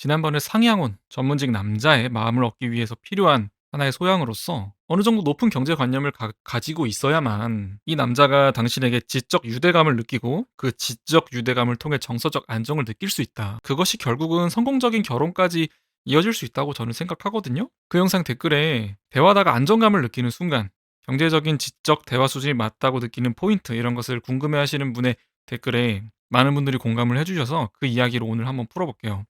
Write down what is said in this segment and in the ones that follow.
지난번에 상향혼, 전문직 남자의 마음을 얻기 위해서 필요한 하나의 소양으로서 어느 정도 높은 경제관념을 가지고 있어야만 이 남자가 당신에게 지적 유대감을 느끼고 그 지적 유대감을 통해 정서적 안정을 느낄 수 있다. 그것이 결국은 성공적인 결혼까지 이어질 수 있다고 저는 생각하거든요. 그 영상 댓글에 대화하다가 안정감을 느끼는 순간, 경제적인 지적 대화 수준이 맞다고 느끼는 포인트, 이런 것을 궁금해하시는 분의 댓글에 많은 분들이 공감을 해주셔서 그 이야기를 오늘 한번 풀어볼게요.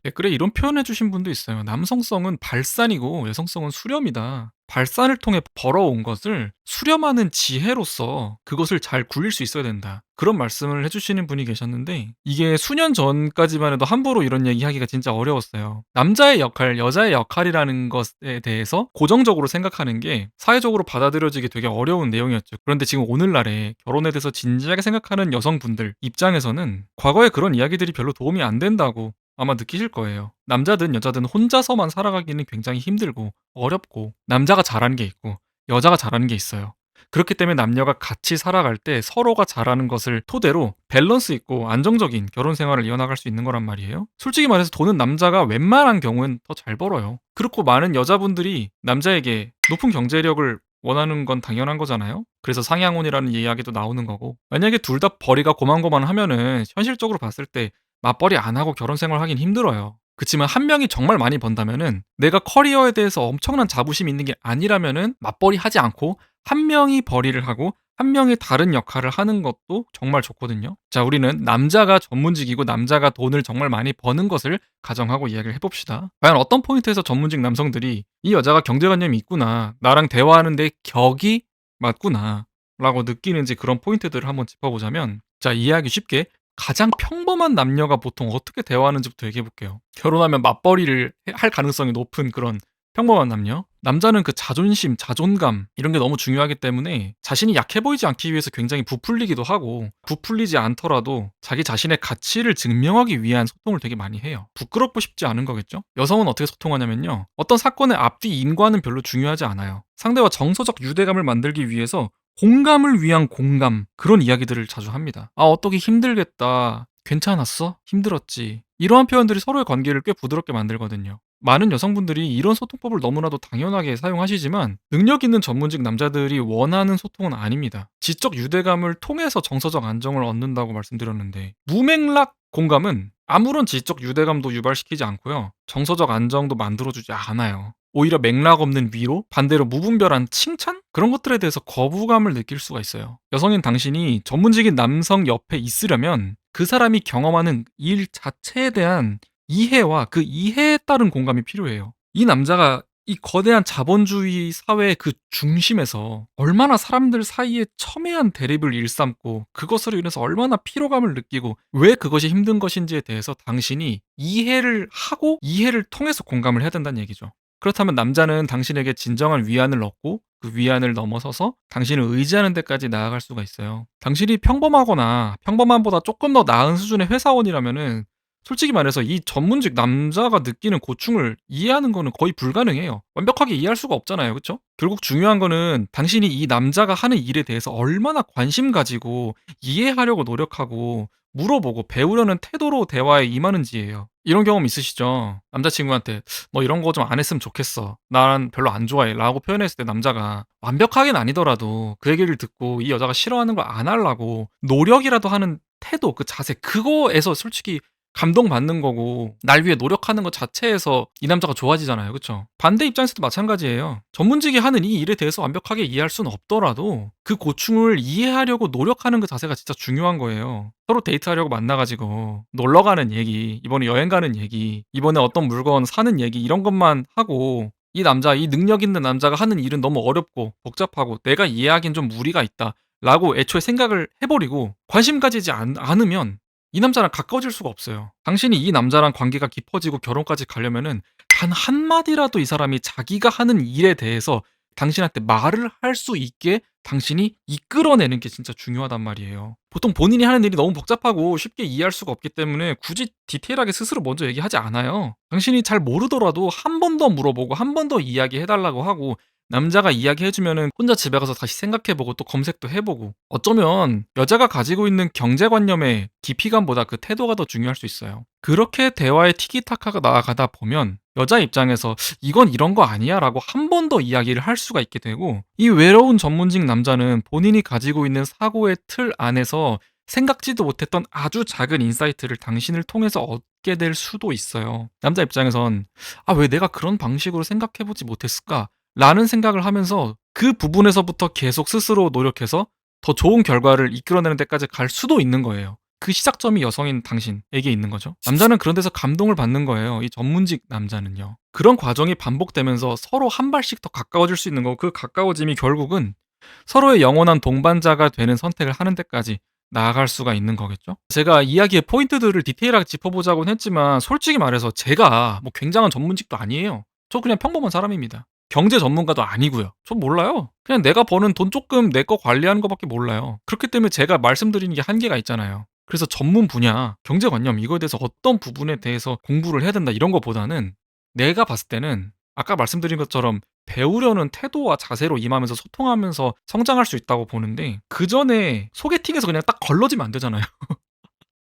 댓글에 이런 표현해 주신 분도 있어요. 남성성은 발산이고 여성성은 수렴이다. 발산을 통해 벌어온 것을 수렴하는 지혜로서 그것을 잘 굴릴 수 있어야 된다. 그런 말씀을 해주시는 분이 계셨는데, 이게 수년 전까지만 해도 함부로 이런 얘기하기가 진짜 어려웠어요. 남자의 역할, 여자의 역할이라는 것에 대해서 고정적으로 생각하는 게 사회적으로 받아들여지기 되게 어려운 내용이었죠. 그런데 지금 오늘날에 결혼에 대해서 진지하게 생각하는 여성분들 입장에서는 과거에 그런 이야기들이 별로 도움이 안 된다고 아마 느끼실 거예요. 남자든 여자든 혼자서만 살아가기는 굉장히 힘들고 어렵고, 남자가 잘하는 게 있고 여자가 잘하는 게 있어요. 그렇기 때문에 남녀가 같이 살아갈 때 서로가 잘하는 것을 토대로 밸런스 있고 안정적인 결혼 생활을 이어나갈 수 있는 거란 말이에요. 솔직히 말해서 돈은 남자가 웬만한 경우는 더 잘 벌어요. 그렇고 많은 여자분들이 남자에게 높은 경제력을 원하는 건 당연한 거잖아요. 그래서 상향혼이라는 이야기도 나오는 거고, 만약에 둘 다 벌이가 고만고만하면은 현실적으로 봤을 때 맞벌이 안 하고 결혼 생활하긴 힘들어요. 그치만 한 명이 정말 많이 번다면은, 내가 커리어에 대해서 엄청난 자부심이 있는 게 아니라면은 맞벌이 하지 않고 한 명이 벌이를 하고 한 명이 다른 역할을 하는 것도 정말 좋거든요. 자, 우리는 남자가 전문직이고 남자가 돈을 정말 많이 버는 것을 가정하고 이야기를 해봅시다. 과연 어떤 포인트에서 전문직 남성들이 이 여자가 경제관념이 있구나, 나랑 대화하는데 격이 맞구나 라고 느끼는지, 그런 포인트들을 한번 짚어보자면, 자, 이해하기 쉽게 가장 평범한 남녀가 보통 어떻게 대화하는지부터 얘기해 볼게요. 결혼하면 맞벌이를 할 가능성이 높은 그런 평범한 남녀. 남자는 그 자존심, 자존감 이런 게 너무 중요하기 때문에 자신이 약해 보이지 않기 위해서 굉장히 부풀리기도 하고, 부풀리지 않더라도 자기 자신의 가치를 증명하기 위한 소통을 되게 많이 해요. 부끄럽고 싶지 않은 거겠죠? 여성은 어떻게 소통하냐면요, 어떤 사건의 앞뒤 인과는 별로 중요하지 않아요. 상대와 정서적 유대감을 만들기 위해서 공감을 위한 공감, 그런 이야기들을 자주 합니다. 아, 어떻게 힘들겠다, 괜찮았어? 힘들었지. 이러한 표현들이 서로의 관계를 꽤 부드럽게 만들거든요. 많은 여성분들이 이런 소통법을 너무나도 당연하게 사용하시지만, 능력 있는 전문직 남자들이 원하는 소통은 아닙니다. 지적 유대감을 통해서 정서적 안정을 얻는다고 말씀드렸는데, 무맥락 공감은 아무런 지적 유대감도 유발시키지 않고요, 정서적 안정도 만들어주지 않아요. 오히려 맥락 없는 위로, 반대로 무분별한 칭찬? 그런 것들에 대해서 거부감을 느낄 수가 있어요. 여성인 당신이 전문직인 남성 옆에 있으려면 그 사람이 경험하는 일 자체에 대한 이해와 그 이해에 따른 공감이 필요해요. 이 남자가 이 거대한 자본주의 사회의 그 중심에서 얼마나 사람들 사이에 첨예한 대립을 일삼고, 그것으로 인해서 얼마나 피로감을 느끼고 왜 그것이 힘든 것인지에 대해서 당신이 이해를 하고 이해를 통해서 공감을 해야 된다는 얘기죠. 그렇다면 남자는 당신에게 진정한 위안을 얻고 그 위안을 넘어서서 당신을 의지하는 데까지 나아갈 수가 있어요. 당신이 평범하거나 평범함보다 조금 더 나은 수준의 회사원이라면은 솔직히 말해서 이 전문직 남자가 느끼는 고충을 이해하는 거는 거의 불가능해요. 완벽하게 이해할 수가 없잖아요. 그쵸? 결국 중요한 거는 당신이 이 남자가 하는 일에 대해서 얼마나 관심 가지고 이해하려고 노력하고 물어보고 배우려는 태도로 대화에 임하는지예요. 이런 경험 있으시죠? 남자친구한테 너 이런 거 좀 안 했으면 좋겠어, 난 별로 안 좋아해 라고 표현했을 때, 남자가 완벽하긴 아니더라도 그 얘기를 듣고 이 여자가 싫어하는 걸 안 하려고 노력이라도 하는 태도, 그 자세, 그거에서 솔직히 감동받는 거고, 날 위해 노력하는 것 자체에서 이 남자가 좋아지잖아요. 그쵸? 반대 입장에서도 마찬가지예요. 전문직이 하는 이 일에 대해서 완벽하게 이해할 수는 없더라도 그 고충을 이해하려고 노력하는 그 자세가 진짜 중요한 거예요. 서로 데이트하려고 만나가지고 놀러 가는 얘기, 이번에 여행 가는 얘기, 이번에 어떤 물건 사는 얘기, 이런 것만 하고, 이 남자, 이 능력 있는 남자가 하는 일은 너무 어렵고 복잡하고 내가 이해하기엔 좀 무리가 있다 라고 애초에 생각을 해버리고 관심 가지지 않으면 이 남자랑 가까워질 수가 없어요. 당신이 이 남자랑 관계가 깊어지고 결혼까지 가려면은 단 한마디라도 이 사람이 자기가 하는 일에 대해서 당신한테 말을 할 수 있게 당신이 이끌어내는 게 진짜 중요하단 말이에요. 보통 본인이 하는 일이 너무 복잡하고 쉽게 이해할 수가 없기 때문에 굳이 디테일하게 스스로 먼저 얘기하지 않아요. 당신이 잘 모르더라도 한 번 더 물어보고 한 번 더 이야기해달라고 하고, 남자가 이야기해 주면은 혼자 집에 가서 다시 생각해 보고 또 검색도 해 보고 어쩌면 여자가 가지고 있는 경제관념의 깊이감보다 그 태도가 더 중요할 수 있어요. 그렇게 대화의 티키타카가 나아가다 보면 여자 입장에서 "이건 이런 거 아니야."라고 한 번 더 이야기를 할 수가 있게 되고 이 외로운 전문직 남자는 본인이 가지고 있는 사고의 틀 안에서 생각지도 못했던 아주 작은 인사이트를 당신을 통해서 얻게 될 수도 있어요. 남자 입장에선 '아 왜 내가 그런 방식으로 생각해 보지 못했을까?' 라는 생각을 하면서 그 부분에서부터 계속 스스로 노력해서 더 좋은 결과를 이끌어내는 데까지 갈 수도 있는 거예요. 그 시작점이 여성인 당신에게 있는 거죠. 남자는 그런 데서 감동을 받는 거예요. 이 전문직 남자는요. 그런 과정이 반복되면서 서로 한 발씩 더 가까워질 수 있는 거고 그 가까워짐이 결국은 서로의 영원한 동반자가 되는 선택을 하는 데까지 나아갈 수가 있는 거겠죠. 제가 이야기의 포인트들을 디테일하게 짚어보자곤 했지만 솔직히 말해서 제가 뭐 굉장한 전문직도 아니에요. 저 그냥 평범한 사람입니다. 경제 전문가도 아니고요. 전 몰라요. 그냥 내가 버는 돈 조금 내 거 관리하는 것밖에 몰라요. 그렇기 때문에 제가 말씀드리는 게 한계가 있잖아요. 그래서 전문 분야, 경제관념 이거에 대해서 어떤 부분에 대해서 공부를 해야 된다 이런 것보다는 내가 봤을 때는 아까 말씀드린 것처럼 배우려는 태도와 자세로 임하면서 소통하면서 성장할 수 있다고 보는데 그전에 소개팅에서 그냥 딱 걸러지면 안 되잖아요.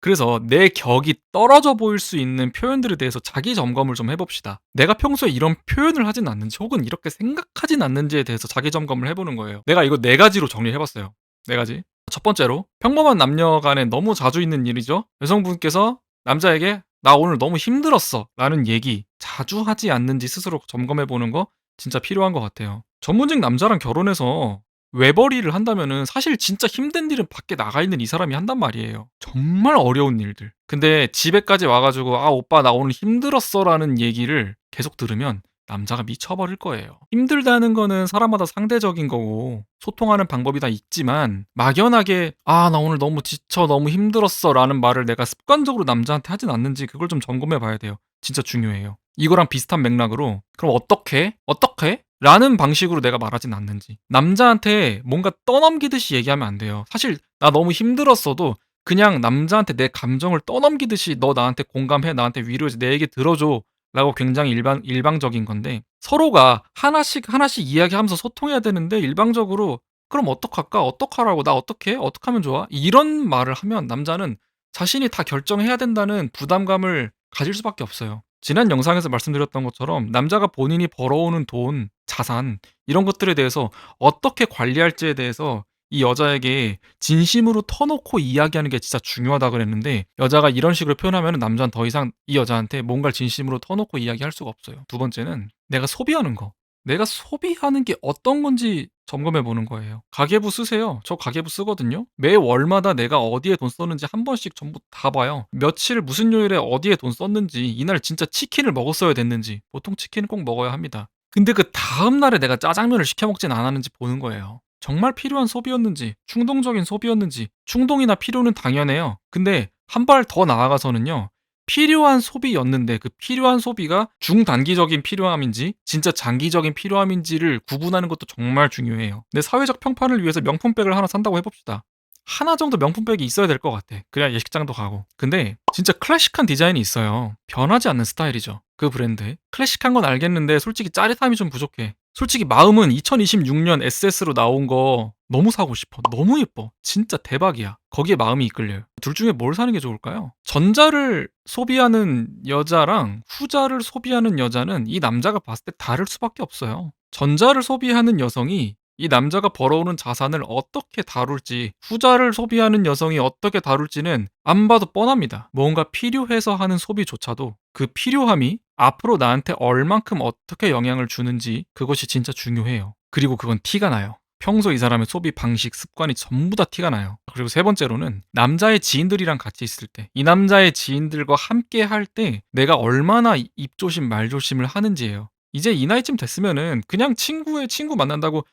그래서 내 격이 떨어져 보일 수 있는 표현들에 대해서 자기 점검을 좀 해봅시다. 내가 평소에 이런 표현을 하진 않는지 혹은 이렇게 생각하진 않는지에 대해서 자기 점검을 해보는 거예요. 내가 이거 네 가지로 정리해봤어요. 네 가지. 첫 번째로 평범한 남녀 간에 너무 자주 있는 일이죠. 여성분께서 남자에게 나 오늘 너무 힘들었어 라는 얘기 자주 하지 않는지 스스로 점검해보는 거 진짜 필요한 것 같아요. 전문직 남자랑 결혼해서 외벌이를 한다면은 사실 진짜 힘든 일은 밖에 나가 있는 이 사람이 한단 말이에요. 정말 어려운 일들. 근데 집에까지 와 가지고 "아 오빠 나 오늘 힘들었어."라는 얘기를 계속 들으면 남자가 미쳐버릴 거예요. 힘들다는 거는 사람마다 상대적인 거고 소통하는 방법이 다 있지만 막연하게 "아 나 오늘 너무 지쳐. 너무 힘들었어."라는 말을 내가 습관적으로 남자한테 하진 않는지 그걸 좀 점검해 봐야 돼요. 진짜 중요해요. 이거랑 비슷한 맥락으로 "그럼 어떻게? 어떻게?" 라는 방식으로 내가 말하진 않는지. 남자한테 뭔가 떠넘기듯이 얘기하면 안 돼요. 사실 나 너무 힘들었어도 그냥 남자한테 내 감정을 떠넘기듯이 "너 나한테 공감해. 나한테 위로해 줘. 내 얘기 들어줘." 라고 굉장히 일방적인 건데 서로가 하나씩 하나씩 이야기하면서 소통해야 되는데 일방적으로 "그럼 어떡할까? 어떡하라고? 나 어떡해? 어떡하면 좋아?" 이런 말을 하면 남자는 자신이 다 결정해야 된다는 부담감을 가질 수밖에 없어요. 지난 영상에서 말씀드렸던 것처럼 남자가 본인이 벌어오는 돈, 자산 이런 것들에 대해서 어떻게 관리할지에 대해서 이 여자에게 진심으로 터놓고 이야기하는 게 진짜 중요하다 그랬는데 여자가 이런 식으로 표현하면 남자는 더 이상 이 여자한테 뭔가를 진심으로 터놓고 이야기할 수가 없어요. 두 번째는 내가 소비하는 거. 내가 소비하는 게 어떤 건지 점검해 보는 거예요. 가계부 쓰세요. 저 가계부 쓰거든요. 매 월마다 내가 어디에 돈 썼는지 한 번씩 전부 다 봐요. 며칠 무슨 요일에 어디에 돈 썼는지 이날 진짜 치킨을 먹었어야 됐는지 보통 치킨은 꼭 먹어야 합니다. 근데 그 다음 날에 내가 짜장면을 시켜 먹진 않았는지 보는 거예요. 정말 필요한 소비였는지 충동적인 소비였는지 충동이나 필요는 당연해요. 근데 한 발 더 나아가서는요. 필요한 소비였는데 그 필요한 소비가 중단기적인 필요함인지 진짜 장기적인 필요함인지를 구분하는 것도 정말 중요해요. 내 사회적 평판을 위해서 명품백을 하나 산다고 해봅시다. 하나 정도 명품백이 있어야 될 것 같아. 그래야 예식장도 가고. 근데 진짜 클래식한 디자인이 있어요. 변하지 않는 스타일이죠. 그 브랜드. 클래식한 건 알겠는데 솔직히 짜릿함이 좀 부족해. 솔직히 마음은 2026년 SS로 나온 거 너무 사고 싶어. 너무 예뻐. 진짜 대박이야. 거기에 마음이 이끌려요. 둘 중에 뭘 사는 게 좋을까요? 전자를 소비하는 여자랑 후자를 소비하는 여자는 이 남자가 봤을 때 다를 수밖에 없어요. 전자를 소비하는 여성이 이 남자가 벌어오는 자산을 어떻게 다룰지, 후자를 소비하는 여성이 어떻게 다룰지는 안 봐도 뻔합니다. 뭔가 필요해서 하는 소비조차도 그 필요함이 앞으로 나한테 얼만큼 어떻게 영향을 주는지 그것이 진짜 중요해요. 그리고 그건 티가 나요. 평소 이 사람의 소비 방식, 습관이 전부 다 티가 나요. 그리고 세 번째로는 남자의 지인들이랑 같이 있을 때, 이 남자의 지인들과 함께 할 때 내가 얼마나 입조심, 말조심을 하는지예요. 이제 이 나이쯤 됐으면은 그냥 친구의 친구 만난다고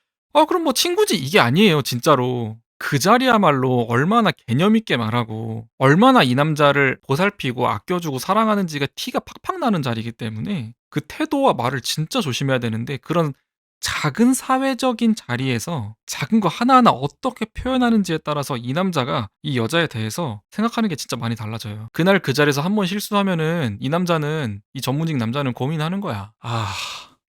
그럼 뭐 친구지 이게 아니에요, 진짜로. 그 자리야말로 얼마나 개념 있게 말하고 얼마나 이 남자를 보살피고 아껴주고 사랑하는지가 티가 팍팍 나는 자리이기 때문에 그 태도와 말을 진짜 조심해야 되는데 그런 작은 사회적인 자리에서 작은 거 하나하나 어떻게 표현하는지에 따라서 이 남자가 이 여자에 대해서 생각하는 게 진짜 많이 달라져요. 그날 그 자리에서 한 번 실수하면은 이 남자는 이 전문직 남자는 고민하는 거야.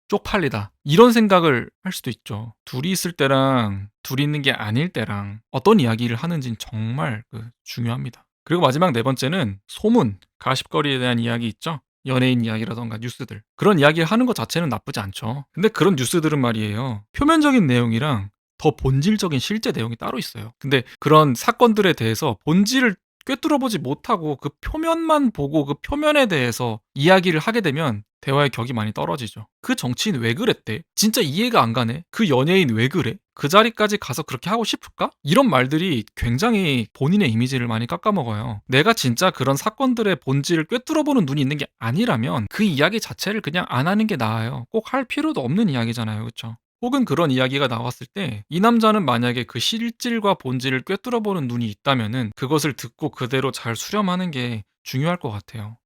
쪽팔리다. 이런 생각을 할 수도 있죠. 둘이 있을 때랑 둘이 있는 게 아닐 때랑 어떤 이야기를 하는지는 정말 중요합니다. 그리고 마지막 네 번째는 소문, 가십거리에 대한 이야기 있죠. 연예인 이야기라던가 뉴스들. 그런 이야기를 하는 것 자체는 나쁘지 않죠. 근데 그런 뉴스들은 말이에요. 표면적인 내용이랑 더 본질적인 실제 내용이 따로 있어요. 근데 그런 사건들에 대해서 본질을 꿰뚫어보지 못하고 그 표면만 보고 그 표면에 대해서 이야기를 하게 되면 대화의 격이 많이 떨어지죠. 그 정치인 왜 그랬대? 진짜 이해가 안 가네? 그 연예인 왜 그래? 그 자리까지 가서 그렇게 하고 싶을까? 이런 말들이 굉장히 본인의 이미지를 많이 깎아먹어요. 내가 진짜 그런 사건들의 본질을 꿰뚫어보는 눈이 있는 게 아니라면 그 이야기 자체를 그냥 안 하는 게 나아요. 꼭 할 필요도 없는 이야기잖아요. 그렇죠? 혹은 그런 이야기가 나왔을 때 이 남자는 만약에 그 실질과 본질을 꿰뚫어보는 눈이 있다면은 그것을 듣고 그대로 잘 수렴하는 게 중요할 것 같아요.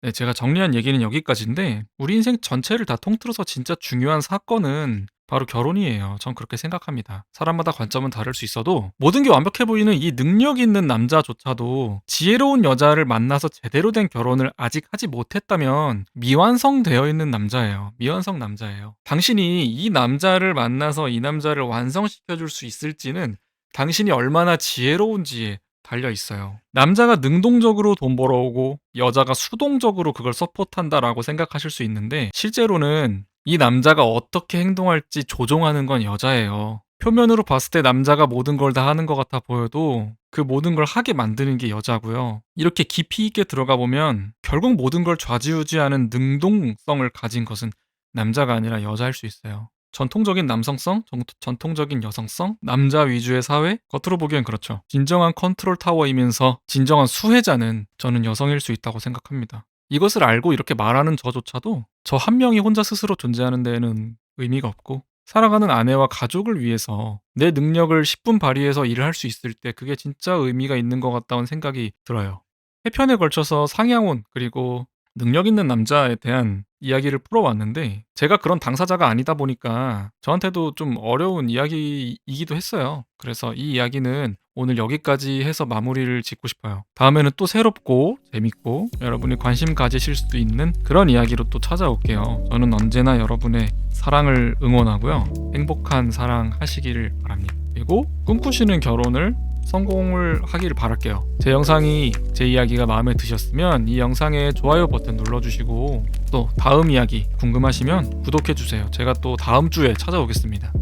네, 제가 정리한 얘기는 여기까지인데 우리 인생 전체를 다 통틀어서 진짜 중요한 사건은 바로 결혼이에요. 전 그렇게 생각합니다. 사람마다 관점은 다를 수 있어도 모든 게 완벽해 보이는 이 능력 있는 남자조차도 지혜로운 여자를 만나서 제대로 된 결혼을 아직 하지 못했다면 미완성되어 있는 남자예요. 미완성 남자예요. 당신이 이 남자를 만나서 이 남자를 완성시켜 줄 수 있을지는 당신이 얼마나 지혜로운지에 달려 있어요. 남자가 능동적으로 돈 벌어오고 여자가 수동적으로 그걸 서포트한다라고 생각하실 수 있는데 실제로는 이 남자가 어떻게 행동할지 조종하는 건 여자예요. 표면으로 봤을 때 남자가 모든 걸 다 하는 것 같아 보여도 그 모든 걸 하게 만드는 게 여자고요. 이렇게 깊이 있게 들어가 보면 결국 모든 걸 좌지우지하는 능동성을 가진 것은 남자가 아니라 여자일 수 있어요. 전통적인 남성성, 전통적인 여성성, 남자 위주의 사회? 겉으로 보기엔 그렇죠. 진정한 컨트롤 타워이면서 진정한 수혜자는 저는 여성일 수 있다고 생각합니다. 이것을 알고 이렇게 말하는 저조차도 저 한 명이 혼자 스스로 존재하는 데에는 의미가 없고 살아가는 아내와 가족을 위해서 내 능력을 10분 발휘해서 일을 할 수 있을 때 그게 진짜 의미가 있는 것 같다는 생각이 들어요. 해편에 걸쳐서 상향혼 그리고 능력 있는 남자에 대한 이야기를 풀어왔는데 제가 그런 당사자가 아니다 보니까 저한테도 좀 어려운 이야기이기도 했어요. 그래서 이 이야기는 오늘 여기까지 해서 마무리를 짓고 싶어요. 다음에는 또 새롭고 재밌고 여러분이 관심 가지실 수도 있는 그런 이야기로 또 찾아올게요. 저는 언제나 여러분의 사랑을 응원하고요. 행복한 사랑 하시기를 바랍니다. 그리고 꿈꾸시는 결혼을 성공을 하기를 바랄게요. 제 영상이 제 이야기가 마음에 드셨으면 이 영상에 좋아요 버튼 눌러주시고 또 다음 이야기 궁금하시면 구독해주세요. 제가 또 다음 주에 찾아오겠습니다.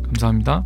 감사합니다.